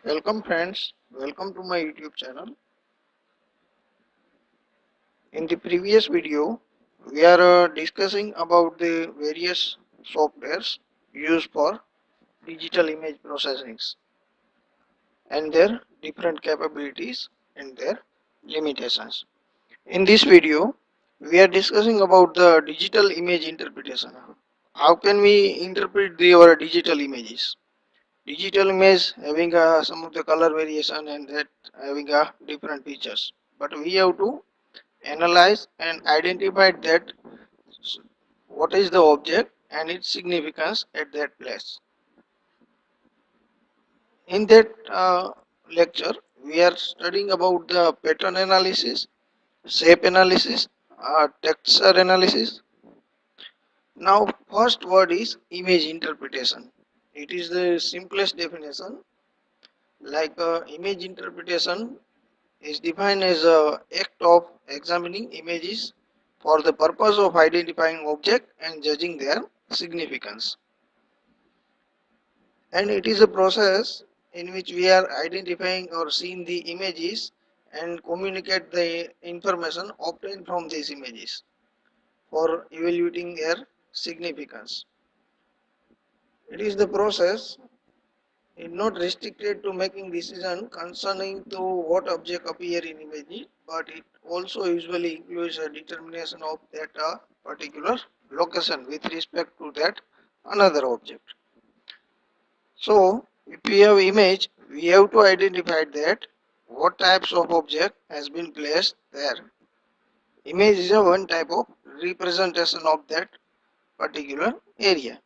Welcome friends, welcome to my YouTube channel. In the previous video, we are discussing about the various softwares used for digital image processing and their different capabilities and their limitations. In this video, we are discussing about the digital image interpretation. How can we interpret our digital images? Digital image having some of the color variation and that having different features. But we have to analyze and identify that what is the object and its significance at that place. In that lecture, we are studying about the pattern analysis, shape analysis, texture analysis. Now, first word is image interpretation. It is the simplest definition. Like image interpretation is defined as a act of examining images for the purpose of identifying object and judging their significance. And it is a process in which we are identifying or seeing the images and communicate the information obtained from these images for evaluating their significance. It is the process is not restricted to making decision concerning to what object appear in image, but it also usually includes a determination of that particular location with respect to that another object. So if we have image, we have to identify that what types of object has been placed there. Image is a one type of representation of that particular area.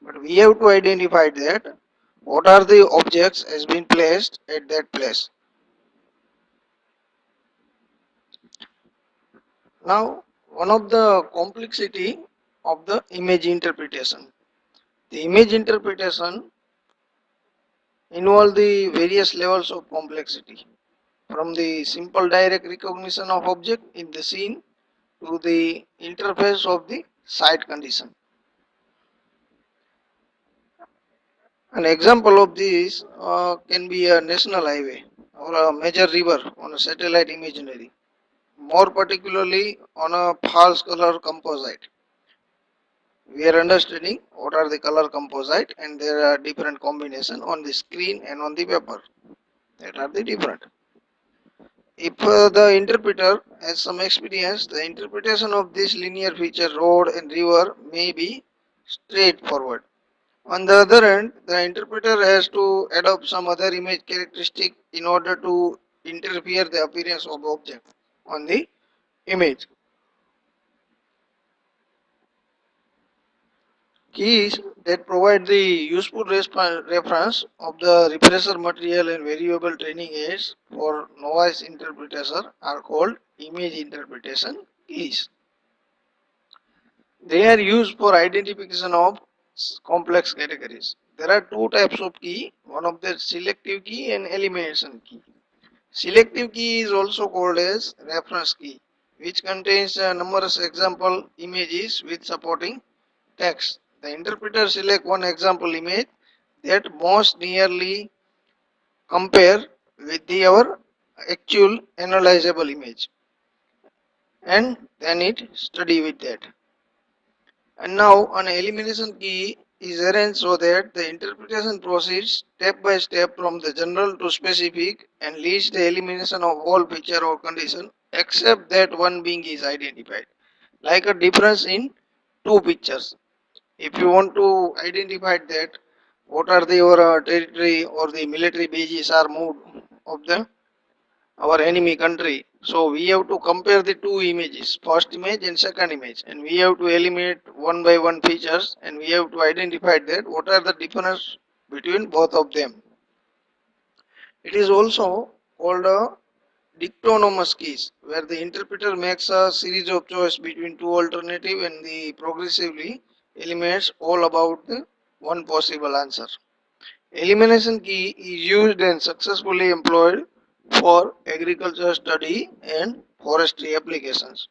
But we have to identify that what are the objects has been placed at that place. Now, one of the complexity of the image interpretation. The image interpretation involve the various levels of complexity, from the simple direct recognition of object in the scene to the interface of the site condition. An example of this can be a national highway or a major river on a satellite imagery, more particularly on a false color composite. We are understanding what are the color composite and there are different combination on the screen and on the paper. That are the different. If the interpreter has some experience, the interpretation of this linear feature road and river may be straightforward. On the other hand, the interpreter has to adopt some other image characteristic in order to interfere the appearance of object on the image. Keys that provide the useful reference of the referencer material and variable training aids for novice interpreter are called image interpretation keys. They are used for identification of complex categories. There are two types of key, one of the selective key and elimination key. Selective key is also called as reference key, which contains numerous example images with supporting text. The interpreter select one example image that most nearly compare with our actual analyzable image and then it study with that. And now an elimination key is arranged so that the interpretation proceeds step by step from the general to specific and leads the elimination of all feature or condition except that one being is identified. Like a difference in two pictures. If you want to identify that what are the your territory or the military bases are moved of the our enemy country, so we have to compare the two images, first image and second image, and we have to eliminate one by one features and we have to identify that what are the difference between both of them. It is also called a dictonomous keys where the interpreter makes a series of choice between two alternatives and the progressively eliminates all about the one possible answer. Elimination key is used and successfully employed for agriculture study and forestry applications.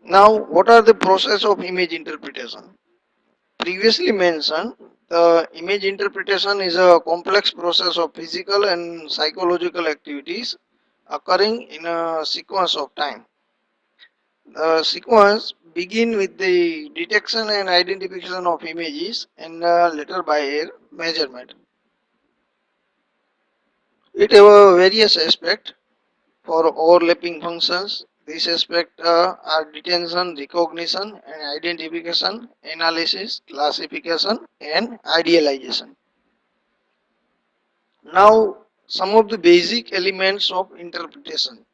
Now, what are the process of image interpretation? Previously mentioned, The image interpretation is a complex process of physical and psychological activities occurring in a sequence of time. The sequence begin with the detection and identification of images and later by air measurement. It have various aspects for overlapping functions. These aspects are detection, recognition, and identification, analysis, classification, and idealization. Now, some of the basic elements of interpretation.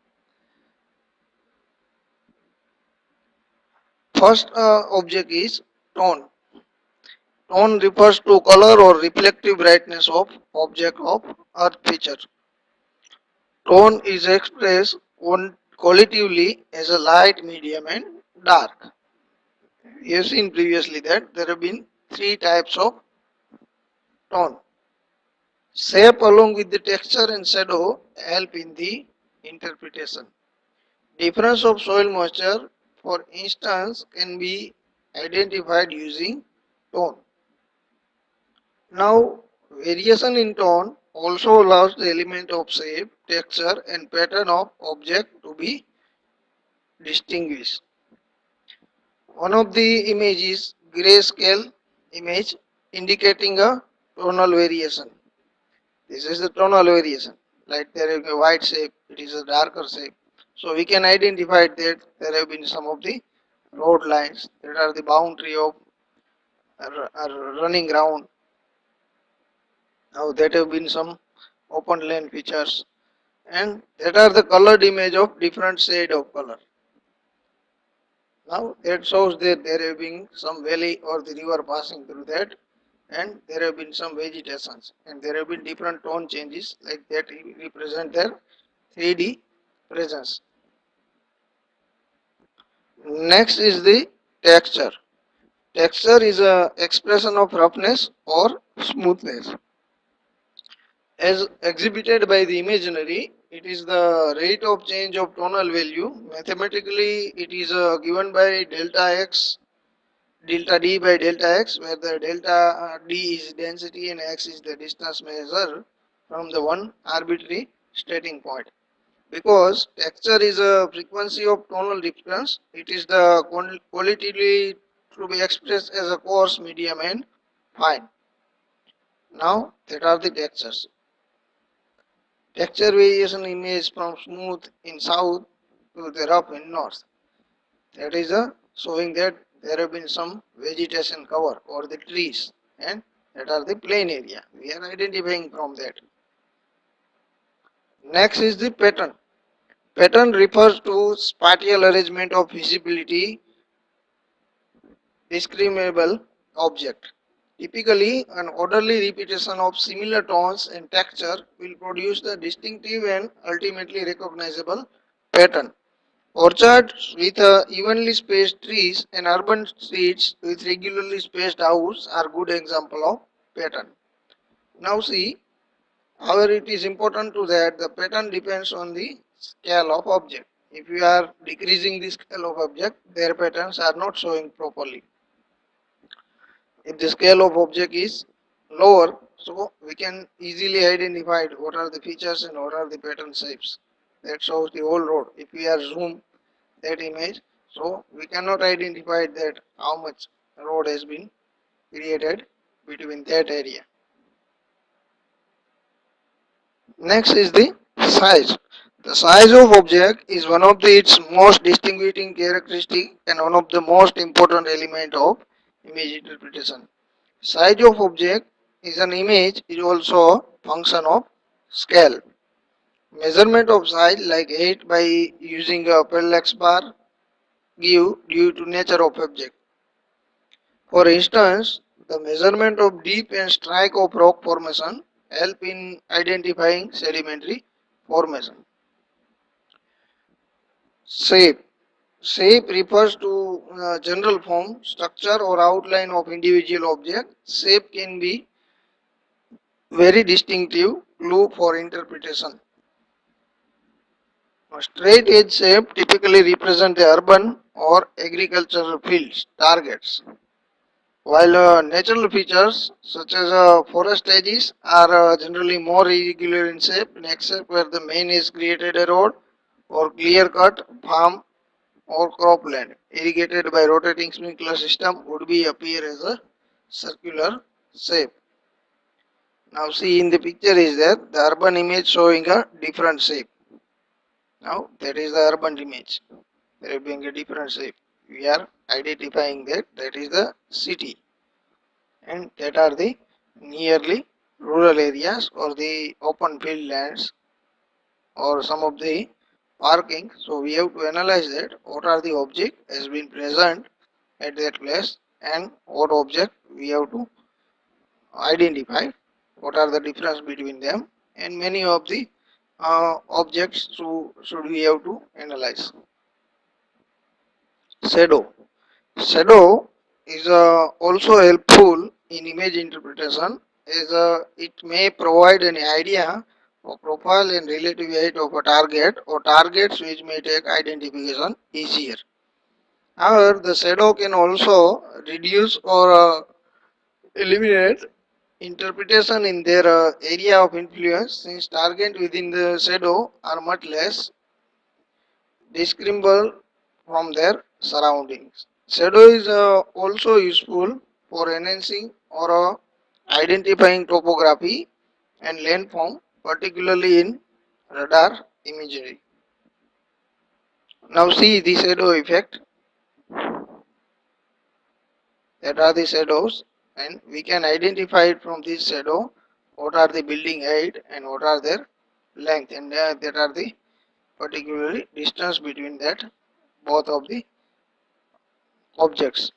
First object is tone. Tone refers to color or reflective brightness of object of earth feature. Tone is expressed qualitatively as a light, medium, and dark. We have seen previously that there have been three types of tone. Shape along with the texture and shadow help in the interpretation. Difference of soil moisture, for instance, can be identified using tone. Now, variation in tone also allows the element of shape, texture, and pattern of object to be distinguished. One of the images grayscale image indicating a tonal variation. This is the tonal variation. Like there is a white shape, it is a darker shape. So we can identify that there have been some of the road lines that are the boundary of running ground. Now that have been some open lane features, and that are the colored image of different shade of color. Now that shows that there have been some valley or the river passing through that, and there have been some vegetations, and there have been different tone changes like that represent their 3D presence. Next is the texture. Texture is a expression of roughness or smoothness. As exhibited by the imaginary, it is the rate of change of tonal value. Mathematically, it is given by delta x, delta d by delta x, where the delta d is density and x is the distance measured from the one arbitrary starting point. Because texture is a frequency of tonal difference, it is the quality to be expressed as a coarse, medium, and fine. Now, that are the textures. Texture variation image from smooth in south to the rough in north. That is showing that there have been some vegetation cover or the trees, and that are the plain area. We are identifying from that. Next is the pattern. Pattern refers to spatial arrangement of visibility discriminable object. Typically, an orderly repetition of similar tones and texture will produce the distinctive and ultimately recognizable pattern. Orchards with evenly spaced trees and urban streets with regularly spaced houses are good example of pattern. Now see, however, it is important to that the pattern depends on the scale of object. If you are decreasing the scale of object, their patterns are not showing properly. If the scale of object is lower, so we can easily identify what are the features and what are the pattern shapes. That shows the whole road. If we are zoom that image, so we cannot identify that how much road has been created between that area. Next is the size. The size of object is one of its most distinguishing characteristic and one of the most important element of image interpretation. Size of object is an image is also a function of scale. Measurement of size like height by using a parallax bar give due to nature of object. For instance, the measurement of dip and strike of rock formation help in identifying sedimentary formation. Shape. Shape refers to general form, structure or outline of individual object. Shape can be very distinctive clue for interpretation. A straight edge shape typically represent the urban or agricultural fields targets. While natural features such as forest edges are generally more irregular in shape, except where the main is created a road or clear cut farm or cropland irrigated by rotating sprinkler system would be appear as a circular shape. Now see in the picture is that the urban image showing a different shape. Now that is the urban image. There being a different shape. We are identifying that is the city, and that are the nearly rural areas or the open field lands or some of the parking. So we have to analyze that what are the object has been present at that place and what object we have to identify, what are the difference between them, and many of the objects should we have to analyze. Shadow. Shadow is also helpful in image interpretation as it may provide an idea of profile and relative height of a target or targets which may take identification easier. However, the shadow can also reduce or eliminate interpretation in their area of influence since targets within the shadow are much less discernible from their surroundings. Shadow is also useful for enhancing or identifying topography and landform, particularly in radar imagery. Now see the shadow effect. That are the shadows, and we can identify it from this shadow what are the building height and what are their length, and that are the particularly distance between that both of the objects.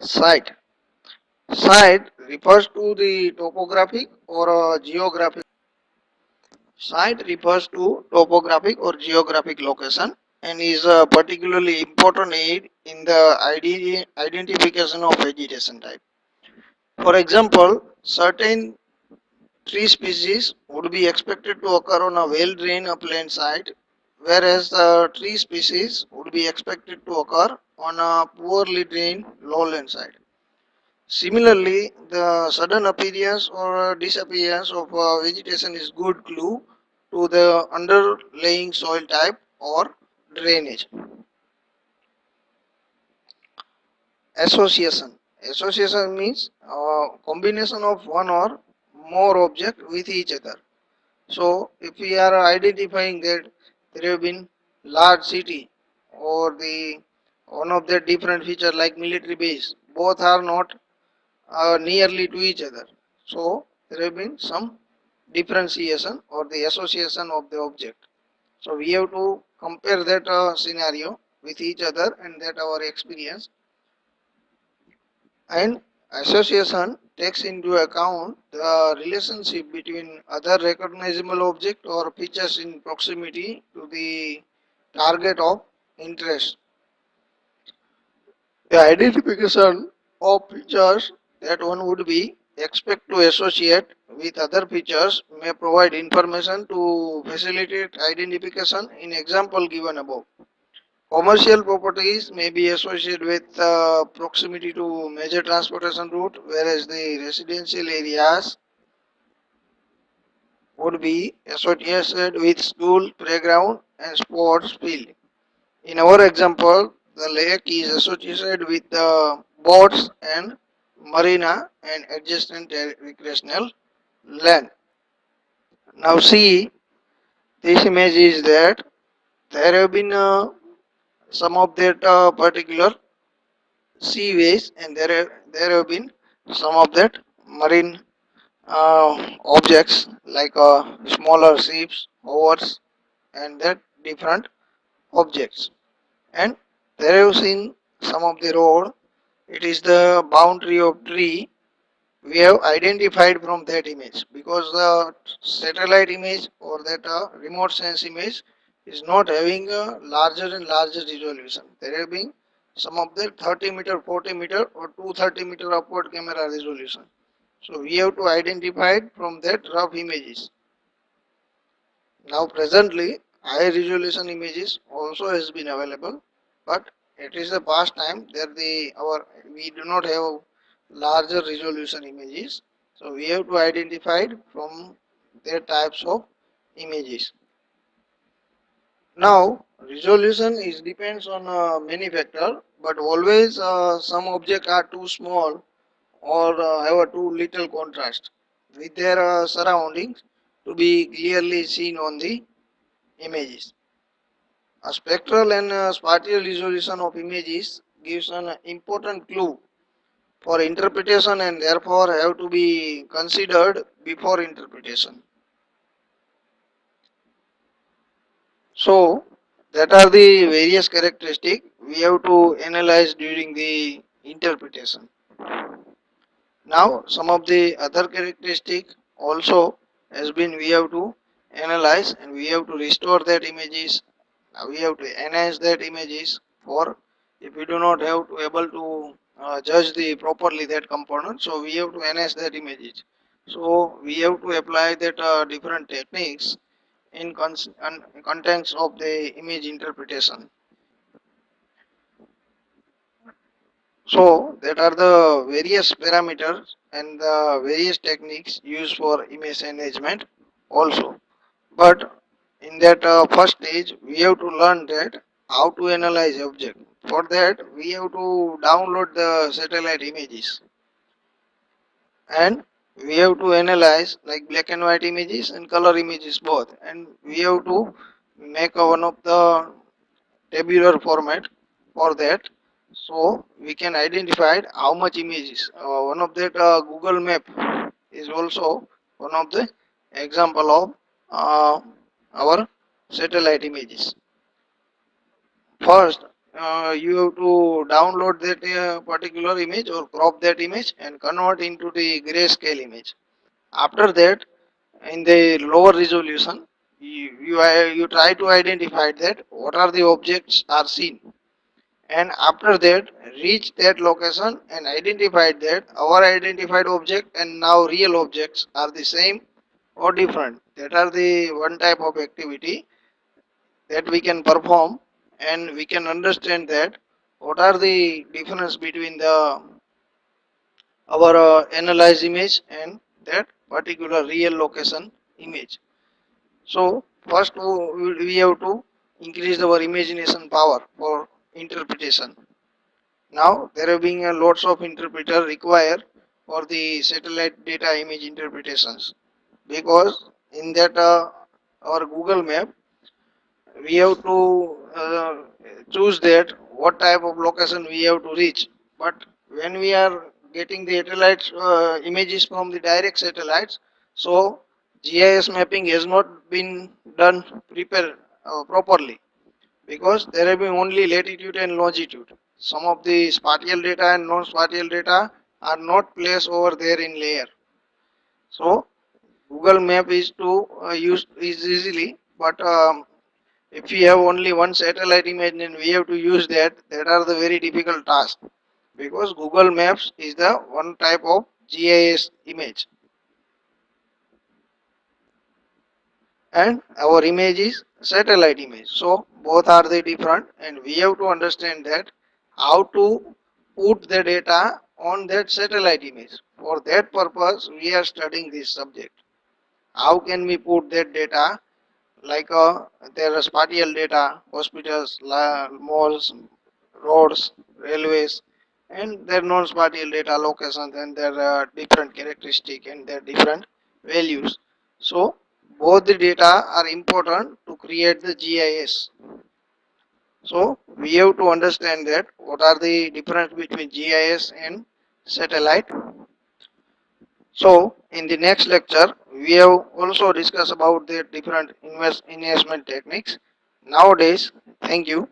Site. Site refers to the topographic or geographic. Site refers to topographic or geographic location and is a particularly important aid in the identification of vegetation type. For example, certain tree species would be expected to occur on a well-drained upland site, whereas the tree species would be expected to occur on a poorly drained lowland site. Similarly, the sudden appearance or disappearance of vegetation is good clue to the underlying soil type or drainage. Association. Association means combination of one or more object with each other. So, if we are identifying that there have been large city or the one of the different feature like military base, both are not nearly to each other. So, there have been some differentiation or the association of the object. So, we have to compare that scenario with each other and that our experience, and association takes into account the relationship between other recognizable object or features in proximity to the target of interest. The identification of features that one would be expect to associate with other features may provide information to facilitate identification in example given above. Commercial properties may be associated with proximity to major transportation route, whereas the residential areas would be associated with school, playground, and sports field. In our example, the lake is associated with the boats and marina and adjacent recreational land. Now see, this image is that there have been some of that particular seaways, and there have been some of that marine objects like smaller ships, hovers, and that different objects. And there have seen some of the road. It is the boundary of tree we have identified from that image because the satellite image or that remote sense image is not having a larger and larger resolution. There have been some of the 30-meter, 40-meter or 230-meter upward camera resolution. So we have to identify it from that rough images. Now presently high resolution images also has been available, but it is the past time that we do not have larger resolution images, so we have to identify from their types of images. Now resolution is depends on many factors, but always some objects are too small or have a too little contrast with their surroundings to be clearly seen on the images. A spectral and spatial resolution of images gives an important clue for interpretation and therefore have to be considered before interpretation. So that are the various characteristics we have to analyze during the interpretation. Now some of the other characteristics also has been we have to analyze and we have to restore that images. We have to enhance that images for if we do not have to able to judge the properly that component, so we have to enhance that images. So we have to apply that different techniques in context of the image interpretation. So that are the various parameters and the various techniques used for image management also. But in that first stage, we have to learn that how to analyze object. For that, we have to download the satellite images and we have to analyze like black and white images and color images both. And we have to make one of the tabular format for that, so we can identify how much images. One of that Google Map is also one of the example of uh, our satellite images. First, you have to download that particular image or crop that image and convert into the grayscale image. After that, in the lower resolution, you try to identify that what are the objects are seen, and after that reach that location and identify that our identified object and now real objects are the same or different. That are the one type of activity that we can perform and we can understand that what are the difference between the our analyzed image and that particular real location image. So first we have to increase our imagination power for interpretation. Now there have been lots of interpreter required for the satellite data image interpretations, because in that our Google Map we have to choose that what type of location we have to reach. But when we are getting the satellites images from the direct satellites, so GIS mapping has not been done prepare properly, because there have been only latitude and longitude. Some of the spatial data and non-spatial data are not placed over there in layer. So Google Map is to use is easily, but if we have only one satellite image and we have to use that are the very difficult task, because Google Maps is the one type of GIS image and our image is satellite image. So both are the different and we have to understand that how to put the data on that satellite image. For that purpose we are studying this subject. How can we put that data like there are spatial data, hospitals, malls, roads, railways, and their non-spatial data locations and their different characteristic and their different values. So both the data are important to create the GIS. So we have to understand that what are the difference between GIS and satellite. So in the next lecture, we have also discussed about the different investment techniques. Nowadays, thank you.